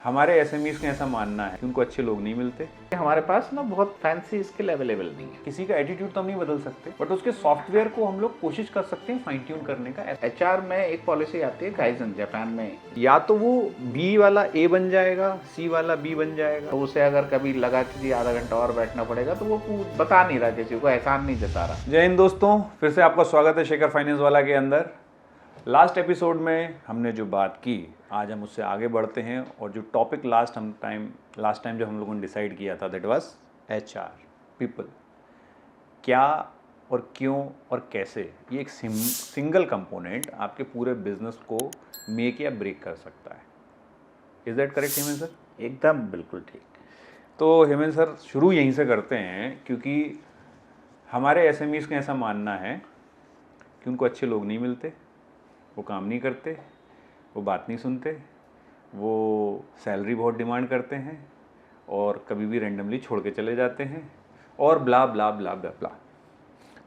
हमारे एसएमईज का ऐसा मानना है कि उनको अच्छे लोग नहीं मिलते। हमारे पास ना बहुत फैंसी स्किल अवेलेबल नहीं है। किसी का एटीट्यूड तो हम नहीं बदल सकते, बट उसके सॉफ्टवेयर को हम लोग कोशिश कर सकते हैं फाइन ट्यून करने का। एचआर में एक पॉलिसी आती है काइजन, जापान में। या तो वो बी वाला ए बन जाएगा, सी वाला बी बन जाएगा। तो उसे अगर कभी लगा कि आधा घंटा और बैठना पड़ेगा तो वो बता नहीं रहा, किसी को एहसान नहीं जता रहा। जय हिंद दोस्तों, फिर से आपका स्वागत है शेखर फाइनेंस वाला के अंदर। लास्ट एपिसोड में हमने जो बात की, आज हम उससे आगे बढ़ते हैं। और जो टॉपिक लास्ट टाइम जो हम लोगों ने डिसाइड किया था, दैट वाज एचआर, पीपल। क्या और क्यों और कैसे ये एक सिंगल कंपोनेंट आपके पूरे बिजनेस को मेक या ब्रेक कर सकता है। Is that correct Hemant sir? एकदम बिल्कुल ठीक। तो हेमंत सर, शुरू यहीं से करते हैं, क्योंकि हमारे एसएमईज का ऐसा मानना है कि उनको अच्छे लोग नहीं मिलते, वो काम नहीं करते, वो बात नहीं सुनते, वो सैलरी बहुत डिमांड करते हैं और कभी भी रैंडमली छोड़ के चले जाते हैं और ब्ला ब्ला ब्ला ब्ला ब्ला।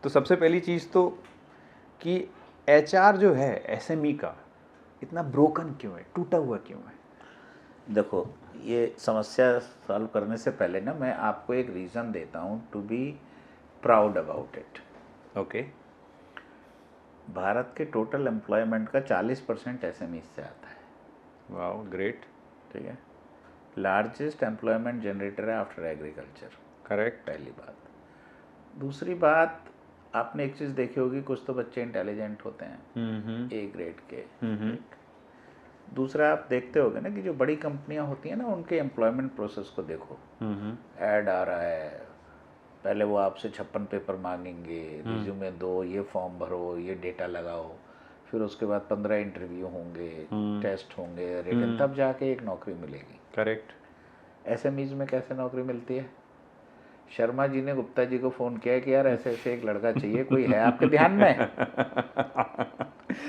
तो सबसे पहली चीज़ तो कि एचआर जो है एसएमई का इतना ब्रोकन क्यों है, टूटा हुआ क्यों है? देखो, ये समस्या सॉल्व करने से पहले ना मैं आपको एक रीज़न देता हूँ to be proud about it. Okay. Bharat के टोटल एम्प्लॉयमेंट का 40% एसएमई से आता है। Wow, great. ठीक है, लार्जेस्ट एम्प्लॉयमेंट जनरेटर है आफ्टर एग्रीकल्चर। करेक्ट। पहली बात। दूसरी बात, आपने एक चीज़ देखी होगी, कुछ तो बच्चे इंटेलिजेंट होते हैं ए ग्रेड के। एक। दूसरा, आप देखते होगे ना कि जो बड़ी कंपनियां होती हैं ना, उनके एम्प्लॉयमेंट प्रोसेस को देखो। ऐड आ रहा है, पहले वो आपसे 56 पेपर मांगेंगे, रिज्यूमे दो, ये फॉर्म भरो, ये डेटा लगाओ, फिर उसके बाद 15 इंटरव्यू होंगे, टेस्ट होंगे, रिटन, तब जाके एक नौकरी मिलेगी। करेक्ट। एसएमईज में कैसे नौकरी मिलती है? शर्मा जी ने गुप्ता जी को फ़ोन किया कि यार ऐसे ऐसे एक लड़का चाहिए, कोई है आपके ध्यान में?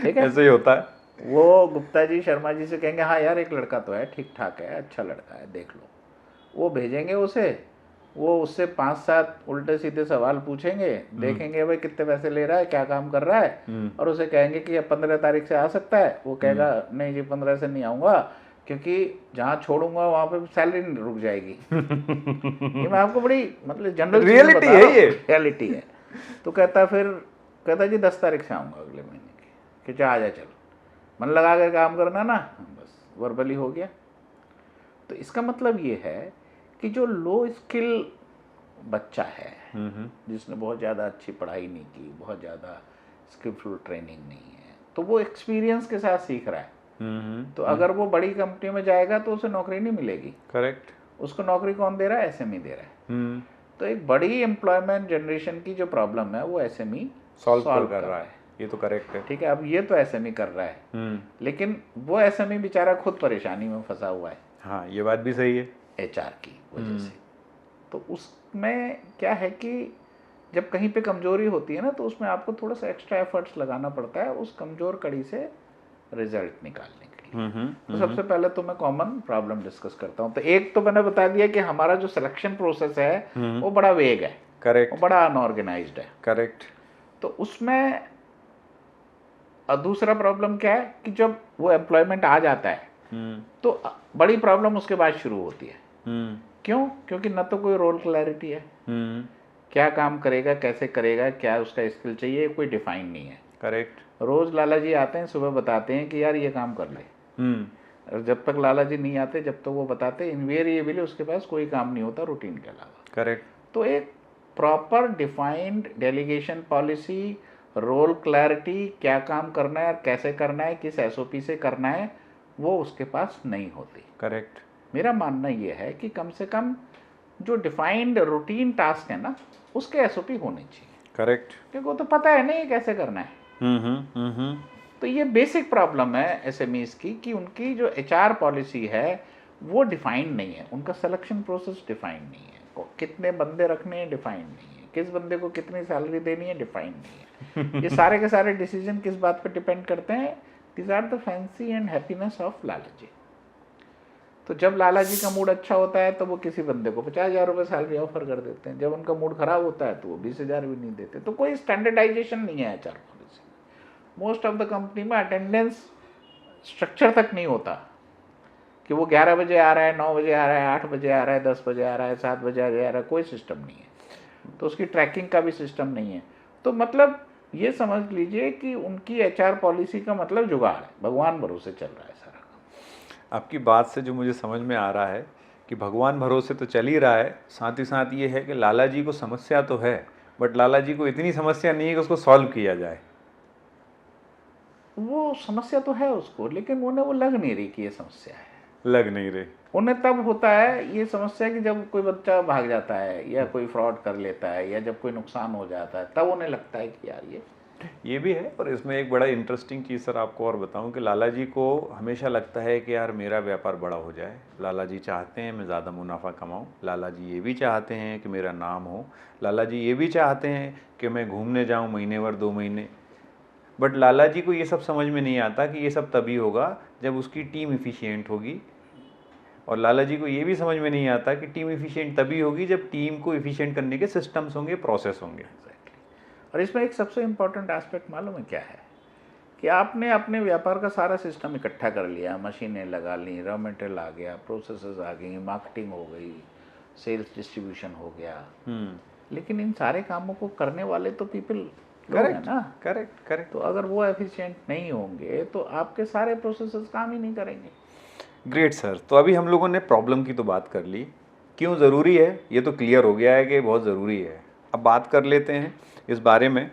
ठीक है, ऐसे ही होता है। वो गुप्ता जी शर्मा जी से कहेंगे हाँ यार एक लड़का तो है, ठीक ठाक है, अच्छा लड़का है, देख लो। वो भेजेंगे उसे, वो उससे 5-7 उल्टे सीधे सवाल पूछेंगे, देखेंगे भाई कितने पैसे ले रहा है, क्या काम कर रहा है, और उसे कहेंगे कि अब 15 तारीख से आ सकता है। वो कहेगा नहीं जी 15 से नहीं आऊँगा, क्योंकि जहाँ छोड़ूंगा वहाँ पे सैलरी रुक जाएगी। ये मैं आपको बड़ी मतलब जनरल रियलिटी है, ये रियलिटी है। तो कहता जी 10 तारीख से आऊँगा अगले महीने की, कि जा आ जा, चलो मन लगा कर काम करना ना, बस वर्बली हो गया। तो इसका मतलब ये है कि जो लो स्किल बच्चा है, जिसने बहुत ज़्यादा अच्छी पढ़ाई नहीं की, बहुत ज़्यादा स्किलफुल ट्रेनिंग नहीं है, तो वो एक्सपीरियंस के साथ सीख रहा है। तो अगर वो बड़ी कंपनी में जाएगा तो उसे नौकरी नहीं मिलेगी। करेक्ट। उसको नौकरी कौन दे रहा है? एसएमई दे रहा है। तो एक बड़ी एम्प्लॉयमेंट जनरेशन की जो प्रॉब्लम है वो एसएमई सॉल्व कर रहा है। ये तो करेक्ट है। ठीक है, अब ये तो एसएमई कर रहा है, लेकिन वो एसएमई बेचारा खुद परेशानी में फंसा हुआ है। हाँ, ये बात भी सही है, एचआर की वजह से। तो उसमें क्या है कि जब कहीं पे कमजोरी होती है ना, तो उसमें आपको थोड़ा सा एक्स्ट्रा एफर्ट्स लगाना पड़ता है उस कमजोर कड़ी से रिजल्ट निकालने के लिए। तो सबसे पहले तो मैं कॉमन प्रॉब्लम डिस्कस करता हूँ। तो एक तो मैंने बता दिया कि हमारा जो सिलेक्शन प्रोसेस है वो बड़ा वेग है। करेक्ट। वो बड़ा अनऑर्गेनाइज्ड है। करेक्ट। तो उसमें दूसरा प्रॉब्लम क्या है कि जब वो एम्प्लॉयमेंट आ जाता है तो बड़ी प्रॉब्लम उसके बाद शुरू होती है। क्यों? क्योंकि न तो कोई रोल क्लैरिटी है, क्या काम करेगा, कैसे करेगा, क्या उसका स्किल चाहिए, कोई डिफाइन नहीं है। करेक्ट। रोज लाला जी आते हैं, सुबह बताते हैं कि यार ये काम कर ले, और जब तक लाला जी नहीं आते, जब तक वो बताते, इनवेरिएबली उसके पास कोई काम नहीं होता रूटीन के अलावा। करेक्ट। तो एक proper defined delegation policy, role clarity, क्या काम करना है और कैसे करना है, किस एसओपी से करना है, वो उसके पास नहीं होती। करेक्ट। मेरा मानना ये है कि कम से कम जो डिफाइंड रूटीन टास्क है ना, उसके एसओपी होने चाहिए। करेक्ट। क्योंकि वो तो पता है नहीं कैसे करना है। तो ये बेसिक प्रॉब्लम है एसएमईज की कि उनकी जो एचआर पॉलिसी है वो डिफाइंड नहीं है, उनका सिलेक्शन प्रोसेस डिफाइंड नहीं है, कितने बंदे रखने हैं डिफाइंड नहीं है, किस बंदे को कितनी सैलरी देनी है डिफाइंड नहीं है। ये सारे के सारे डिसीजन किस बात पर डिपेंड करते हैं? These are the fancy and happiness of Lala ji. तो जब लाला जी का मूड अच्छा होता है तो वो किसी बंदे को 50,000 रुपये सैलरी ऑफर कर देते हैं, जब उनका मूड खराब होता है तो वो 20,000 भी नहीं देते। तो कोई स्टैंडर्डाइजेशन नहीं है HR policy. Most of the company में अटेंडेंस स्ट्रक्चर तक नहीं होता कि वो 11 बजे आ रहा है, 9 बजे आ रहा है, 8 बजे आ रहा है, 10 बजे आ रहा है, 7 बजे आ रहा है, कोई सिस्टम नहीं है। तो उसकी ट्रैकिंग का भी सिस्टम नहीं है। तो मतलब ये समझ लीजिए कि उनकी एचआर पॉलिसी का मतलब जुगाड़ है, भगवान भरोसे चल रहा है सारा। आपकी बात से जो मुझे समझ में आ रहा है कि भगवान भरोसे तो चल ही रहा है, साथ ही साथ ये है कि लाला जी को समस्या तो है, बट लाला जी को इतनी समस्या नहीं है कि उसको सॉल्व किया जाए। वो समस्या तो है उसको, लेकिन उन्हें वो लग नहीं रही कि ये समस्या है। लग नहीं रही। उन्हें तब होता है ये समस्या कि जब कोई बच्चा भाग जाता है या कोई फ्रॉड कर लेता है या जब कोई नुकसान हो जाता है, तब उन्हें लगता है कि यार ये भी है। और इसमें एक बड़ा इंटरेस्टिंग चीज़ सर आपको और बताऊं कि लाला जी को हमेशा लगता है कि यार मेरा व्यापार बड़ा हो जाए, लाला जी चाहते हैं मैं ज़्यादा मुनाफा कमाऊं, लाला जी ये भी चाहते हैं कि मेरा नाम हो, लाला जी ये भी चाहते हैं कि मैं घूमने जाऊं महीने भर 2 महीने। बट लाला जी को ये सब समझ में नहीं आता कि ये सब तभी होगा जब उसकी टीम इफ़िशियंट होगी, और लाला जी को ये भी समझ में नहीं आता कि टीम इफ़िशियंट तभी होगी जब टीम को इफ़िशियंट करने के सिस्टम्स होंगे, प्रोसेस होंगे। और इसमें एक सबसे इम्पोर्टेंट एस्पेक्ट मालूम है क्या है, कि आपने अपने व्यापार का सारा सिस्टम इकट्ठा कर लिया, मशीनें लगा ली, रॉ मटेरियल आ गया, प्रोसेसेस आ गई, मार्केटिंग हो गई, सेल्स डिस्ट्रीब्यूशन हो गया, लेकिन इन सारे कामों को करने वाले तो पीपल है ना। Correct correct. तो अगर वो एफिशिएंट नहीं होंगे तो आपके सारे प्रोसेसेस काम ही नहीं करेंगे। Great sir. तो अभी हम लोगों ने प्रॉब्लम की तो बात कर ली, क्यों ज़रूरी है ये तो क्लियर हो गया है कि बहुत ज़रूरी है। अब बात कर लेते हैं इस बारे में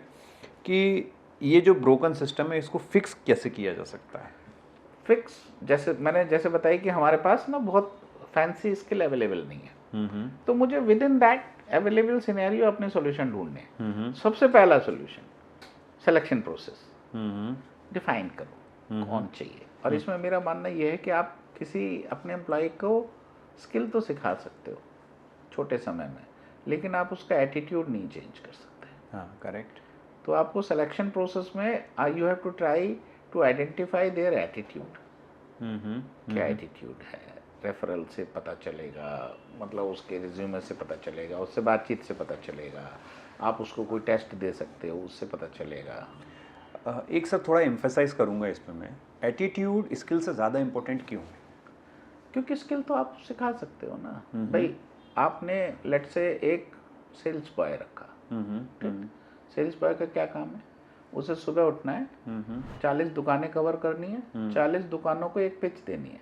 कि ये जो ब्रोकन सिस्टम है इसको फिक्स कैसे किया जा सकता है। फिक्स जैसे बताई कि हमारे पास ना बहुत फैंसी स्किल अवेलेबल नहीं है, तो मुझे with in that available scenario अपने सॉल्यूशन ढूंढने। सबसे पहला सॉल्यूशन सिलेक्शन प्रोसेस डिफाइन करो कौन चाहिए। और इसमें मेरा मानना यह है कि आप किसी अपने एम्प्लॉय को स्किल तो सिखा सकते हो छोटे समय में, लेकिन आप उसका एटीट्यूड नहीं चेंज कर सकते। हाँ करेक्ट। तो आपको सिलेक्शन प्रोसेस में you have to try to identify their attitude. क्या एटीट्यूड है, रेफरल से पता चलेगा, मतलब उसके रिज्यूमे से पता चलेगा, उससे बातचीत से पता चलेगा, आप उसको कोई टेस्ट दे सकते हो उससे पता चलेगा। एक सर थोड़ा एम्फेसाइज करूँगा इसमें मैं, एटीट्यूड स्किल से ज़्यादा इम्पोर्टेंट क्यों है? क्योंकि स्किल तो आप सिखा सकते हो ना। भाई आपने लेट से एक सेल्स बॉय रखा, ठीक, सेल्स बॉय का क्या काम है, उसे सुबह उठना है, 40 दुकानें कवर करनी है, 40 दुकानों को एक पिच देनी है,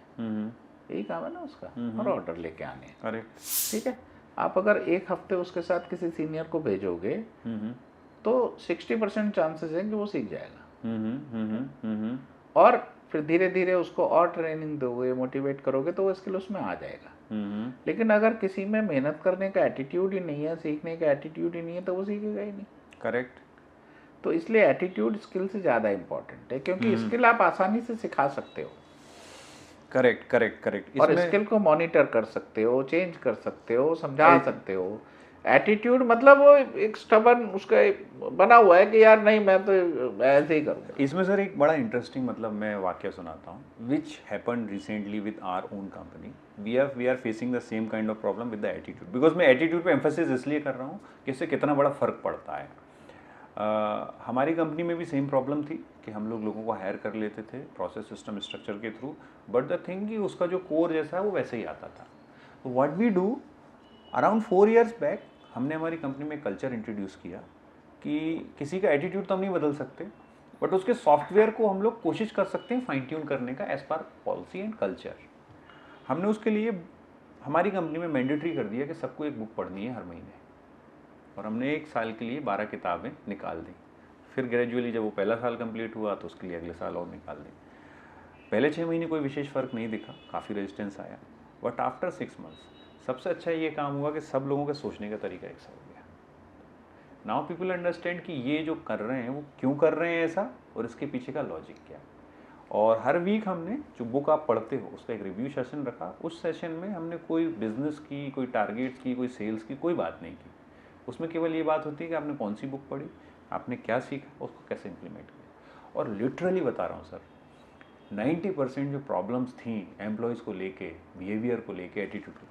यही काम है ना उसका, और ऑर्डर लेके आने हैं। अरे ठीक है, आप अगर एक हफ्ते उसके साथ किसी सीनियर को भेजोगे तो 60% चांसेस है कि वो सीख जाएगा। और फिर धीरे धीरे उसको और ट्रेनिंग दोगे, मोटिवेट करोगे तो वो स्किल उसमें आ जाएगा। लेकिन अगर किसी में मेहनत करने का एटीट्यूड ही नहीं है, सीखने का एटीट्यूड ही नहीं है, तो वो सीखेगा ही नहीं। करेक्ट। तो इसलिए एटीट्यूड स्किल से ज़्यादा इंपॉर्टेंट है, क्योंकि स्किल आप आसानी से सिखा सकते हो। Correct correct correct. और स्किल को मॉनिटर कर सकते हो, चेंज कर सकते हो, समझा सकते हो। एटीट्यूड मतलब वो एक स्टबर्न उसका बना हुआ है कि यार नहीं मैं तो ऐसे ही करूँगा। इसमें सर एक बड़ा इंटरेस्टिंग मतलब मैं वाक्य सुनाता हूँ, which happen recently with our own company. We are facing the same kind of problem with the attitude, because मैं एटीट्यूड पे एम्फेसिस इसलिए कर रहा हूँ कि इससे कितना बड़ा फ़र्क पड़ता है। हमारी कंपनी में भी सेम प्रॉब्लम थी कि हम लोगों को हायर कर लेते थे प्रोसेस सिस्टम स्ट्रक्चर के थ्रू, बट द थिंग कि उसका जो कोर जैसा है वो वैसे ही आता था। तो what we do, around 4 years back हमने हमारी कंपनी में कल्चर इंट्रोड्यूस किया कि किसी का एटीट्यूड तो हम नहीं बदल सकते, बट उसके सॉफ्टवेयर को हम लोग कोशिश कर सकते हैं फाइन ट्यून करने का as per policy and culture. हमने उसके लिए हमारी कंपनी में मैंडेटरी कर दिया कि सबको एक बुक पढ़नी है हर महीने, और हमने 1 साल के लिए 12 किताबें निकाल दी। फिर ग्रेजुअली जब वो पहला साल कंप्लीट हुआ तो उसके लिए अगले साल और निकाल दी। पहले 6 महीने कोई विशेष फ़र्क नहीं दिखा, काफ़ी रेजिस्टेंस आया, बट आफ्टर 6 months सबसे अच्छा ये काम हुआ कि सब लोगों के सोचने का तरीका एक सा हो गया। नाउ पीपल अंडरस्टैंड कि ये जो कर रहे हैं वो क्यों कर रहे हैं ऐसा, और इसके पीछे का लॉजिक क्या है। और हर वीक हमने जो बुक आप पढ़ते हो उसका एक रिव्यू सेशन रखा। उस सेशन में हमने कोई बिजनेस की, कोई टारगेट्स की, कोई सेल्स की कोई बात नहीं की। उसमें केवल ये बात होती है कि आपने कौन सी बुक पढ़ी, आपने क्या सीखा, उसको कैसे इम्प्लीमेंट किया। और लिटरली बता रहा हूँ सर, 90% जो प्रॉब्लम्स थी एम्प्लॉयज़ को लेके, बिहेवियर को लेके, एटीट्यूड को,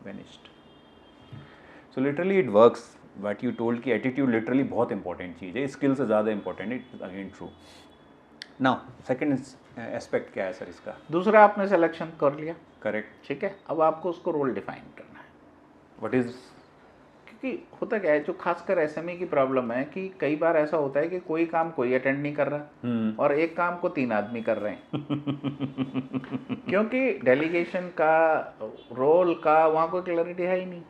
vanished. So literally it works but you told कि एटीट्यूड लिटरली बहुत इंपॉर्टेंट चीज़ है, स्किल से ज़्यादा इंपॉर्टेंट है, it is again true. Now second aspect क्या है सर इसका? दूसरा, आपने सिलेक्शन कर लिया, करेक्ट। ठीक है, अब आपको उसको रोल डिफाइन करना है। What is? क्योंकि होता क्या है, जो खासकर एसएमई की प्रॉब्लम है कि कई बार ऐसा होता है कि कोई काम कोई अटेंड नहीं कर रहा और एक काम को 3 आदमी कर रहे हैं क्योंकि डेलीगेशन का, रोल का वहाँ कोई क्लैरिटी है ही नहीं।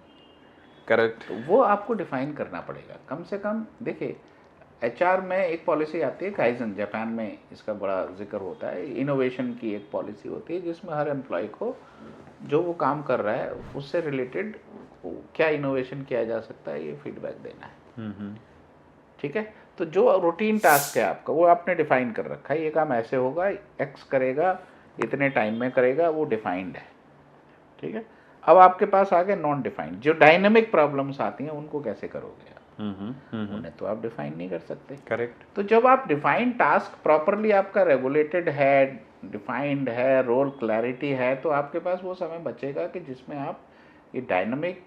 करेक्ट। तो वो आपको डिफाइन करना पड़ेगा कम से कम। देखिए, एचआर में एक पॉलिसी आती है काइजन, जापान में इसका बड़ा जिक्र होता है। इनोवेशन की एक पॉलिसी होती है जिसमें हर एम्प्लॉय को जो वो काम कर रहा है उससे रिलेटेड क्या इनोवेशन किया जा सकता है, ये फीडबैक देना है। ठीक है, तो जो रूटीन टास्क है आपका वो आपने डिफाइन कर रखा है, ये काम ऐसे होगा, एक्स करेगा, इतने टाइम में करेगा, वो डिफाइंड है। ठीक है, अब आपके पास आ गए नॉन डिफाइंड, जो डायनेमिक प्रॉब्लम्स आती हैं उनको कैसे करोगे आप? उन्हें तो आप डिफाइन नहीं कर सकते। करेक्ट। तो जब आप डिफाइन टास्क प्रॉपरली आपका रेगुलेटेड है, डिफाइंड है, रोल क्लैरिटी है, तो आपके पास वो समय बचेगा कि जिसमें आप ये डायनामिक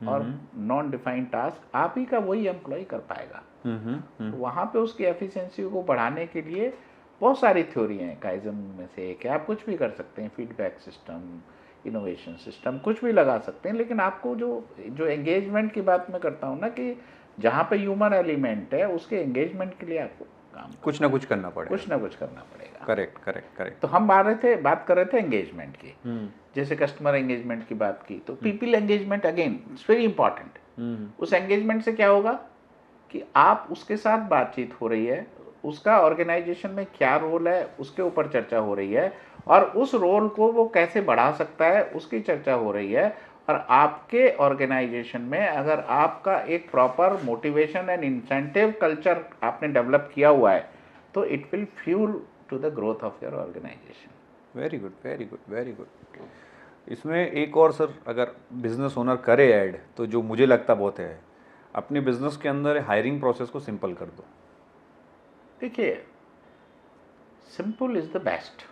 और नॉन डिफाइंड टास्क आप ही का वही एम्प्लॉय कर पाएगा। तो वहाँ पे उसकी एफिशिएंसी को बढ़ाने के लिए बहुत सारी थ्योरी हैं, काइजन में से एक है, आप कुछ भी कर सकते हैं, फीडबैक सिस्टम, इनोवेशन सिस्टम, कुछ भी लगा सकते हैं। लेकिन आपको जो एंगेजमेंट की बात मैं करता हूँ ना, कि जहाँ पे ह्यूमन एलिमेंट है उसके एंगेजमेंट के लिए आपको काम कुछ ना कुछ करना पड़ेगा। कुछ ना कुछ करना पड़ेगा। Correct correct correct. तो हम बात कर रहे थे एंगेजमेंट की, जैसे कस्टमर एंगेजमेंट की बात की, तो people engagement again it's very important. उस एंगेजमेंट से क्या होगा कि आप उसके साथ बातचीत हो रही है, उसका ऑर्गेनाइजेशन में क्या रोल है उसके ऊपर चर्चा हो रही है, और उस रोल को वो कैसे बढ़ा सकता है उसकी चर्चा हो रही है। और आपके ऑर्गेनाइजेशन में अगर आपका एक proper motivation and incentive culture आपने डेवलप किया हुआ है, तो it will fuel to the growth of your organisation. Very good very good very good. इसमें एक और सर, अगर बिजनेस ओनर करे ऐड, तो जो मुझे लगता बहुत है, अपने बिजनेस के अंदर हायरिंग प्रोसेस को सिंपल कर दो। देखिए, सिंपल इज द बेस्ट।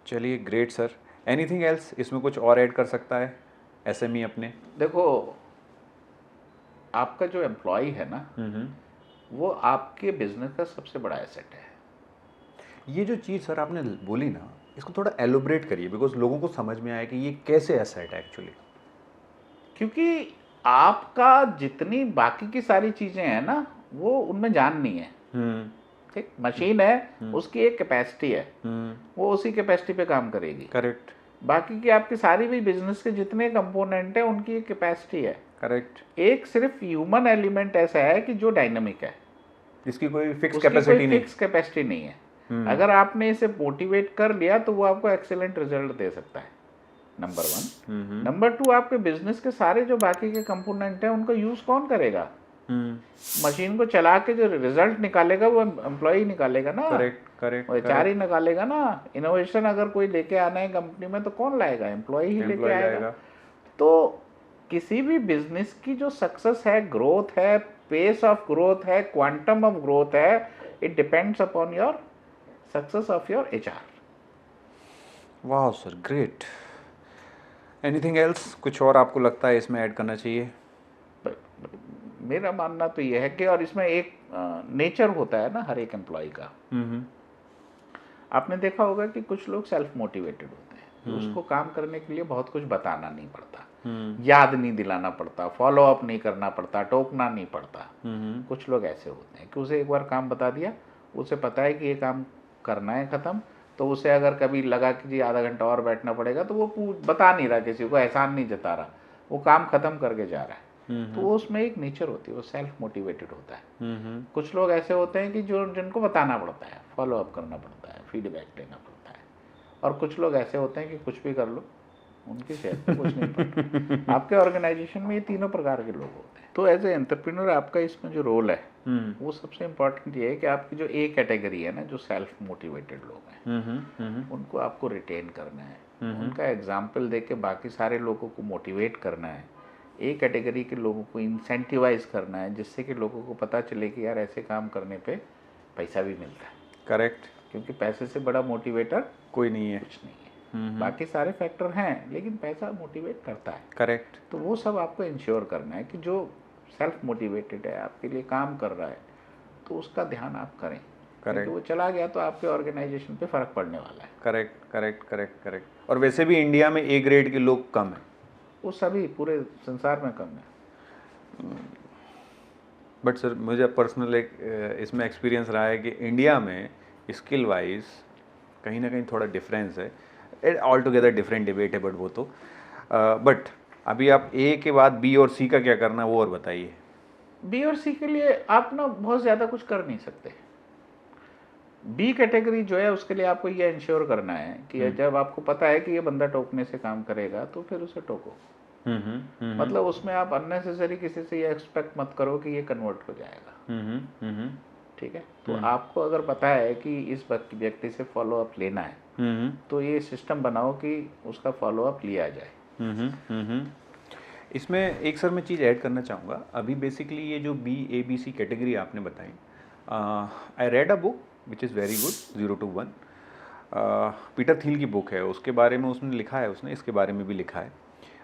चलिए, ग्रेट सर। एनीथिंग एल्स इसमें कुछ और ऐड कर सकता है एसएमई अपने? देखो, आपका जो एम्प्लॉय है ना, वो आपके बिजनेस का सबसे बड़ा एसेट है। ये जो चीज़ सर आपने बोली ना, इसको थोड़ा एलोबरेट करिए, बिकॉज लोगों को समझ में आए कि ये कैसे एसेट है एक्चुअली। क्योंकि आपका जितनी बाकी की सारी चीजें हैं ना, वो उनमें जान नहीं है। ठीक, मशीन है, उसकी एक कैपेसिटी है, वो उसी कैपेसिटी पे काम करेगी। करेक्ट। बाकी की आपकी सारी भी बिजनेस के जितने कंपोनेंट है उनकी एक कैपेसिटी है। करेक्ट। एक सिर्फ ह्यूमन एलिमेंट ऐसा है कि जो डायनामिक है, इसकी कोई फिक्स उसकी कैपेसिटी कोई नहीं। फिक्स कैपेसिटी नहीं है। अगर आपने इसे मोटिवेट कर लिया तो वो आपको एक्सीलेंट रिजल्ट दे सकता है, नंबर 1। नंबर 2, आपके बिजनेस के सारे जो बाकी के कंपोनेंट हैं उनका यूज कौन करेगा? मशीन को चला के जो रिजल्ट निकालेगा वो एम्प्लॉय निकालेगा ना। Correct correct. एचआर ही निकालेगा ना। इनोवेशन अगर कोई लेके आना है कंपनी में तो कौन लाएगा? एम्प्लॉय ही लेके आएगा। तो किसी भी बिजनेस की जो सक्सेस है, ग्रोथ है, पेस ऑफ ग्रोथ है, क्वांटम ऑफ ग्रोथ है, it depends upon your success of your HR. वाह सर, ग्रेट। एनीथिंग एल्स, कुछ और आपको लगता है इसमें ऐड करना चाहिए? मेरा मानना तो यह है कि, और इसमें एक नेचर होता है ना हर एक एम्प्लॉय का। आपने देखा होगा कि कुछ लोग सेल्फ मोटिवेटेड होते हैं, उसको काम करने के लिए बहुत कुछ बताना नहीं पड़ता, याद नहीं दिलाना पड़ता, फॉलो अप नहीं करना पड़ता, टोकना नहीं पड़ता। कुछ लोग ऐसे होते हैं कि उसे एक बार काम बता दिया, उसे पता है कि ये काम करना है खत्म, तो उसे अगर कभी लगा कि जी आधा घंटा और बैठना पड़ेगा तो वो बता नहीं रहा, किसी को एहसान नहीं जता रहा, वो काम खत्म करके जा रहा है। तो वो उसमें एक नेचर होती है, वो सेल्फ मोटिवेटेड होता है। कुछ लोग ऐसे होते हैं कि जिनको बताना पड़ता है, फॉलो अप करना पड़ता है, फीडबैक लेना पड़ता है। और कुछ लोग ऐसे होते हैं कि कुछ भी कर लो, उनकी सेहत पे कुछ नहीं पड़ता। आपके ऑर्गेनाइजेशन में ये तीनों प्रकार के लोग होते हैं। तो एज ए एंटरप्रेन्योर आपका इसमें जो रोल है वो सबसे इम्पोर्टेंट ये है कि आपकी जो ए कैटेगरी है ना, जो सेल्फ मोटिवेटेड लोग हैं, उनको आपको रिटेन करना है, उनका एग्जाम्पल दे के बाकी सारे लोगों को मोटिवेट करना है। ए कैटेगरी के लोगों को इंसेंटिवाइज करना है, जिससे कि लोगों को पता चले कि यार ऐसे काम करने पे पैसा भी मिलता है। करेक्ट। क्योंकि पैसे से बड़ा मोटिवेटर कोई नहीं है। कुछ नहीं है। बाकी सारे फैक्टर हैं, लेकिन पैसा मोटिवेट करता है। करेक्ट। तो वो सब आपको इंश्योर करना है कि जो सेल्फ मोटिवेटेड है, आपके लिए काम कर रहा है, तो उसका ध्यान आप करें। क्योंकि वो चला गया तो आपके ऑर्गेनाइजेशन पे फर्क पड़ने वाला है। Correct correct correct correct. और वैसे भी इंडिया में ए ग्रेड के लोग कम हैं, वो सभी पूरे संसार में कम है। बट सर मुझे पर्सनल एक इसमें एक्सपीरियंस रहा है कि इंडिया में स्किल वाइज कहीं ना कहीं थोड़ा डिफरेंस है। ऑल टुगेदर डिफरेंट डिबेट है, बट वो तो बट अभी आप ए के बाद बी और सी का क्या करना है वो और बताइए। बी और सी के लिए आप ना बहुत ज़्यादा कुछ कर नहीं सकते। बी कैटेगरी जो है उसके लिए आपको ये इंश्योर करना है कि जब आपको पता है कि ये बंदा टोकने से काम करेगा तो फिर उसे टोको। मतलब उसमें आप अननेसेसरी किसी से ये एक्सपेक्ट मत करो कि ये कन्वर्ट हो जाएगा। ठीक है, तो आपको अगर पता है कि इस व्यक्ति से फॉलो अप लेना है तो ये सिस्टम बनाओ कि उसका फॉलो अप लिया जाए। इसमें एक सर मैं चीज़ ऐड करना चाहूँगा। अभी बेसिकली ये जो B A B C category आपने बताई, I read a book which is very good, 0 to 1, Peter Thiel की बुक है, उसके बारे में उसने लिखा है, उसने इसके बारे में भी लिखा है।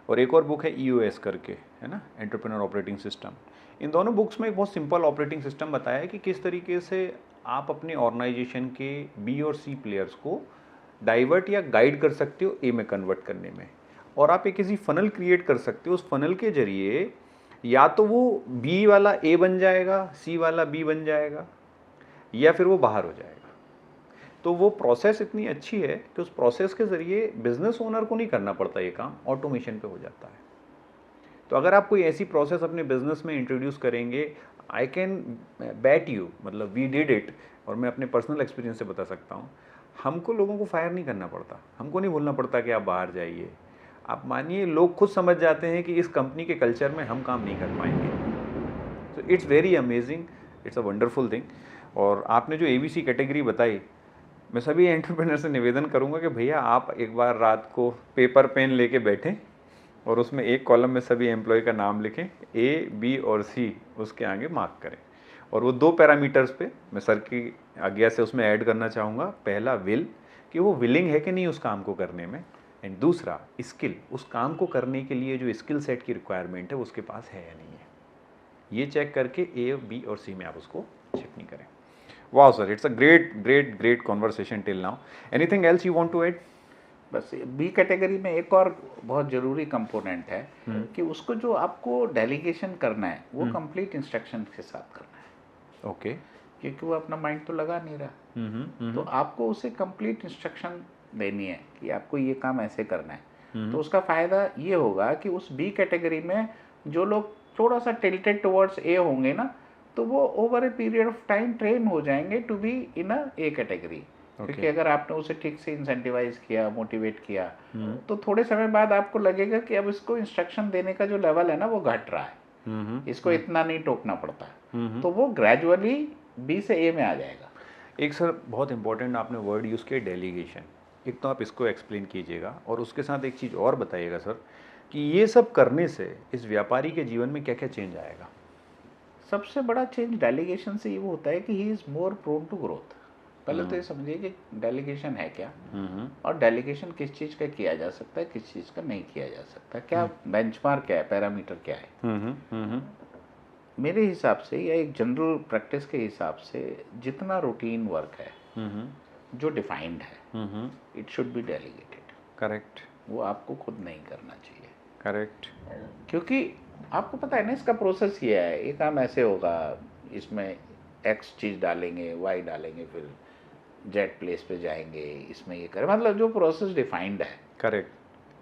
और एक और बुक है EOS करके, है ना, एंटरप्रेन्योर ऑपरेटिंग सिस्टम। इन दोनों बुक्स में एक बहुत सिंपल ऑपरेटिंग सिस्टम बताया है कि किस तरीके से आप अपने ऑर्गेनाइजेशन के बी और सी प्लेयर्स को डाइवर्ट या गाइड कर सकते हो ए में कन्वर्ट करने में। और आप एक ऐसी फनल क्रिएट कर सकते हो, उस फनल के जरिए या तो वो बी वाला ए बन जाएगा, सी वाला बी बन जाएगा, या फिर वो बाहर हो जाएगा। तो वो प्रोसेस इतनी अच्छी है कि उस प्रोसेस के ज़रिए बिजनेस ओनर को नहीं करना पड़ता, ये काम ऑटोमेशन पे हो जाता है। तो अगर आप कोई ऐसी प्रोसेस अपने बिजनेस में इंट्रोड्यूस करेंगे, आई कैन बैट यू, मतलब वी डिड इट, और मैं अपने पर्सनल एक्सपीरियंस से बता सकता हूँ, हमको लोगों को फायर नहीं करना पड़ता, हमको नहीं बोलना पड़ता कि आप बाहर जाइए। आप मानिए लोग खुद समझ जाते हैं कि इस कंपनी के कल्चर में हम काम नहीं कर पाएंगे। तो it's very amazing, it's a wonderful thing. और आपने जो ABC कैटेगरी बताई, मैं सभी एंटरप्रेन्योर से निवेदन करूंगा कि भैया आप एक बार रात को पेपर पेन लेके बैठें और उसमें एक कॉलम में सभी एम्प्लॉय का नाम लिखें, A, B और C उसके आगे मार्क करें। और वो 2 पैरामीटर्स पे मैं सर की आज्ञा से उसमें ऐड करना चाहूँगा। पहला विल, कि वो विलिंग है कि नहीं उस काम को करने में, एंड दूसरा स्किल, उस काम को करने के लिए जो स्किल सेट की रिक्वायरमेंट है उसके पास है या नहीं है। ये चेक करके A, B और C में आप उसको चेक नहीं करें। Wow sir, it's a great conversation till now. Anything else you want to add? बस बी कैटेगरी में एक और बहुत ज़रूरी कंपोनेंट है कि उसको जो आपको डेलीगेशन करना है वो कंप्लीट इंस्ट्रक्शन के साथ करना है। ओके। क्योंकि वो अपना माइंड तो लगा नहीं रहा, तो आपको उसे कंप्लीट इंस्ट्रक्शन देनी है कि आपको ये काम ऐसे करना है। तो उसका फ़ायदा ये होगा कि उस बी कैटेगरी में जो लोग थोड़ा सा टिल्टेड टुवर्ड्स ए होंगे ना, तो वो over a period of time train हो जाएंगे to be in a A category. क्योंकि अगर आपने उसे ठीक से इंसेंटिवाइज किया, मोटिवेट किया, तो थोड़े समय बाद आपको लगेगा कि अब इसको इंस्ट्रक्शन देने का जो लेवल है ना वो घट रहा है, इसको इतना नहीं टोकना पड़ता, तो वो ग्रेजुअली बी से ए में आ जाएगा। एक सर बहुत इंपॉर्टेंट आपने वर्ड यूज़ किया, डेलीगेशन। एक तो आप इसको एक्सप्लेन कीजिएगा और उसके साथ एक चीज़ और बताइएगा सर कि ये सब करने से इस व्यापारी के जीवन में क्या क्या चेंज आएगा। सबसे बड़ा चेंज डेलीगेशन से ये होता है कि he is more prone to growth. पहले तो ये समझिए कि डेलीगेशन है क्या, और डेलीगेशन किस चीज़ का किया जा सकता है, किस चीज़ का नहीं किया जा सकता, क्या बेंचमार्क क्या है, पैरामीटर क्या है। मेरे हिसाब से या एक जनरल प्रैक्टिस के हिसाब से जितना रूटीन वर्क है जो डिफाइंड है, it should be delegated. Correct. वो आपको खुद नहीं करना चाहिए। करेक्ट। क्योंकि आपको पता है ना इसका प्रोसेस ये है, ये काम ऐसे होगा, इसमें एक्स चीज़ डालेंगे, वाई डालेंगे, फिर जेड प्लेस पे जाएंगे, इसमें ये करें, मतलब जो प्रोसेस डिफाइंड है, करेक्ट,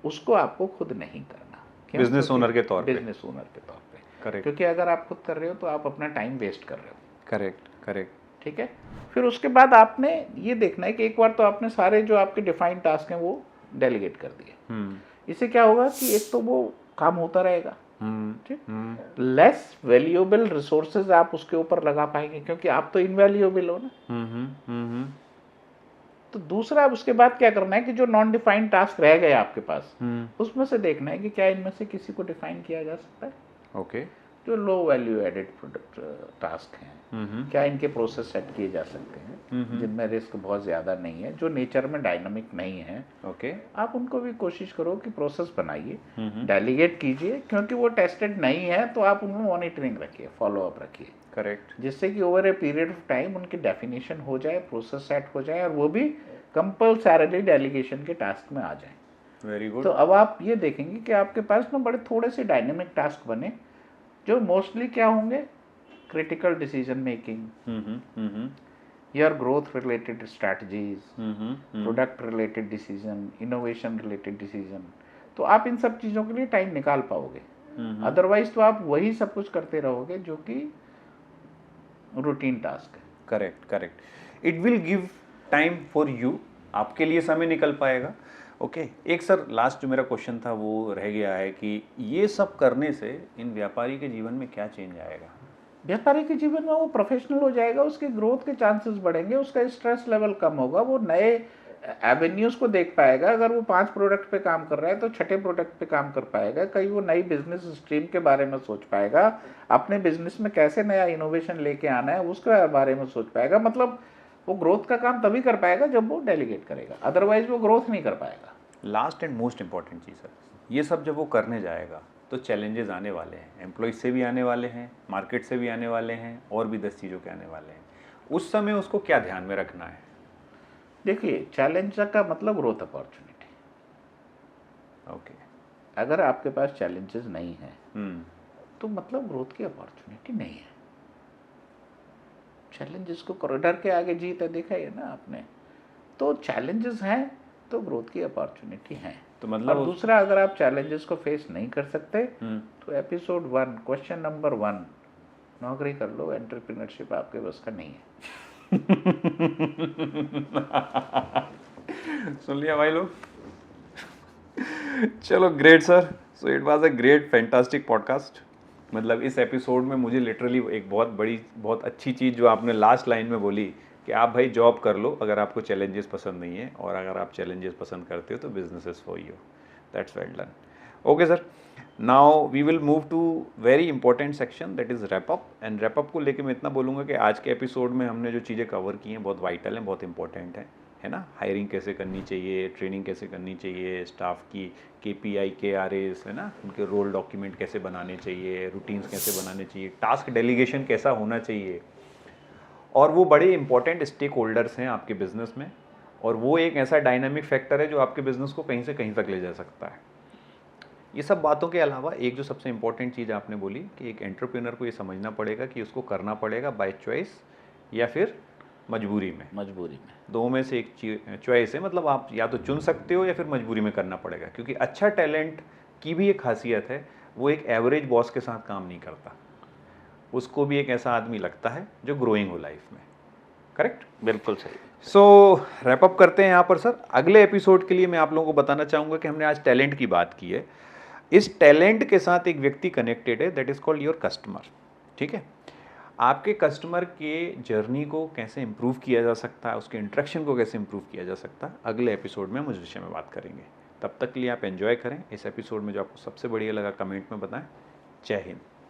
उसको आपको खुद नहीं करना। बिजनेस ओनर के तौर पे। बिजनेस ओनर के तौर पे। करेक्ट। क्योंकि अगर आप खुद कर रहे हो तो आप अपना टाइम वेस्ट कर रहे हो। करेक्ट। करेक्ट। ठीक है, फिर उसके बाद आपने ये देखना है कि एक बार तो आपने सारे जो आपके डिफाइंड टास्क हैं वो डेलीगेट कर दिए। इससे क्या होगा कि एक तो वो काम होता रहेगा, ठीक, लेस वैल्यूएबल रिसोर्सेज आप उसके ऊपर लगा पाएंगे क्योंकि आप तो इनवैल्यूएबल हो ना। तो दूसरा उसके बाद क्या करना है कि जो नॉन डिफाइंड टास्क रह गए आपके पास, उसमें से देखना है कि क्या इनमें से किसी को डिफाइन किया जा सकता है। ओके। जो low value added product task हैं, क्या इनके प्रोसेस सेट किए जा सकते हैं जिनमें रिस्क बहुत ज़्यादा नहीं है, जो नेचर में डायनामिक नहीं है। ओके। आप उनको भी कोशिश करो कि प्रोसेस बनाइए, डेलीगेट कीजिए, क्योंकि वो टेस्टेड नहीं है तो आप उनमें मॉनिटरिंग रखिए, फॉलो अप रखिए। करेक्ट। जिससे कि over a period of time उनकी डेफिनेशन हो जाए, प्रोसेस सेट हो जाए और वो भी कंपल्सरली डेलीगेशन के टास्क में आ जाए। Very good. तो अब आप ये देखेंगे कि आपके पास ना बड़े थोड़े से डायनेमिक टास्क बने जो मोस्टली क्या होंगे, critical decision making, your growth related strategies, product related decision, innovation related decision. तो आप इन सब चीज़ों के लिए टाइम निकाल पाओगे। अदरवाइज तो आप वही सब कुछ करते रहोगे जो कि रूटीन टास्क है। Correct correct. It will give time for you, आपके लिए समय निकल पाएगा। ओके एक सर लास्ट जो मेरा क्वेश्चन था वो रह गया है कि ये सब करने से इन व्यापारी के जीवन में क्या चेंज आएगा? व्यापारी के जीवन में वो प्रोफेशनल हो जाएगा, उसके ग्रोथ के चांसेस बढ़ेंगे, उसका स्ट्रेस लेवल कम होगा, वो नए एवेन्यूज को देख पाएगा। अगर वो 5 प्रोडक्ट पे काम कर रहा है तो 6ठे प्रोडक्ट पे काम कर पाएगा। कहीं वो नई बिजनेस स्ट्रीम के बारे में सोच पाएगा, अपने बिजनेस में कैसे नया इनोवेशन लेके आना है उसके बारे में सोच पाएगा। मतलब वो ग्रोथ का काम तभी कर पाएगा जब वो डेलीगेट करेगा, अदरवाइज वो ग्रोथ नहीं कर पाएगा। Last and most important cheese sir, ये सब जब वो करने जाएगा तो चैलेंजेस आने वाले हैं, एम्प्लॉयज से भी आने वाले हैं, मार्केट से भी आने वाले हैं, और भी 10 चीज़ों के आने वाले हैं। उस समय उसको क्या ध्यान में रखना है? देखिए, चैलेंज का मतलब ग्रोथ अपॉर्चुनिटी। ओके अगर आपके पास चैलेंजेस नहीं है तो मतलब ग्रोथ की अपॉर्चुनिटी नहीं है। चैलेंजेस को डर के आगे जीत है, देखा है ना आपने। तो चैलेंजेस हैं तो ग्रोथ की अपॉर्चुनिटी है। तो मतलब और दूसरा, अगर आप चैलेंजेस को फेस नहीं कर सकते तो एपिसोड 1 क्वेश्चन नंबर 1, नौकरी कर लो, एंटरप्रेन्योरशिप आपके बस का नहीं है। सुन लिया भाई लोग। चलो great sir, so it was a great fantastic podcast. मतलब इस एपिसोड में मुझे लिटरली एक बहुत अच्छी चीज़ जो आपने लास्ट लाइन में बोली कि आप भाई जॉब कर लो अगर आपको चैलेंजेस पसंद नहीं है, और अगर आप चैलेंजेस पसंद करते हो तो business is for you. That's well done. Okay sir, now we will move to very important section, that is wrap up. And wrap up को लेके मैं इतना बोलूँगा कि आज के एपिसोड में हमने जो चीज़ें कवर की हैं बहुत वाइटल हैं, बहुत इंपॉर्टेंट हैं, है ना। हायरिंग कैसे करनी चाहिए, ट्रेनिंग कैसे करनी चाहिए, स्टाफ की KPI KRAs, है ना, उनके रोल डॉक्यूमेंट कैसे बनाने चाहिए, रूटीन्स कैसे बनाने चाहिए, टास्क डेलीगेशन कैसा होना चाहिए, और वो बड़े इंपॉर्टेंट स्टेक होल्डर्स हैं आपके बिजनेस में, और वो एक ऐसा डायनामिक फैक्टर है जो आपके बिजनेस को कहीं से कहीं तक ले जा सकता है। ये सब बातों के अलावा एक जो सबसे इंपॉर्टेंट चीज़ आपने बोली कि एक एंटरप्रेन्योर को ये समझना पड़ेगा कि उसको करना पड़ेगा बाय चॉइस या फिर मजबूरी में। दो में से एक चॉइस है, मतलब आप या तो चुन सकते हो या फिर मजबूरी में करना पड़ेगा। क्योंकि अच्छा टैलेंट की भी एक खासियत है, वो एक एवरेज बॉस के साथ काम नहीं करता, उसको भी एक ऐसा आदमी लगता है जो ग्रोइंग हो लाइफ में। करेक्ट, बिल्कुल सही। सो रैप अप करते हैं यहाँ पर सर। अगले एपिसोड के लिए मैं आप लोगों को बताना चाहूँगा कि हमने आज टैलेंट की बात की है, इस टैलेंट के साथ एक व्यक्ति कनेक्टेड है, that is called your customer. ठीक है, आपके कस्टमर के जर्नी को कैसे इंप्रूव किया जा सकता है, उसके इंटरेक्शन को कैसे इंप्रूव किया जा सकता है, अगले एपिसोड में हम उस विषय में बात करेंगे। तब तक के लिए आप एंजॉय करें इस एपिसोड में, जो आपको सबसे बढ़िया लगा कमेंट में बताएं। जय हिंद।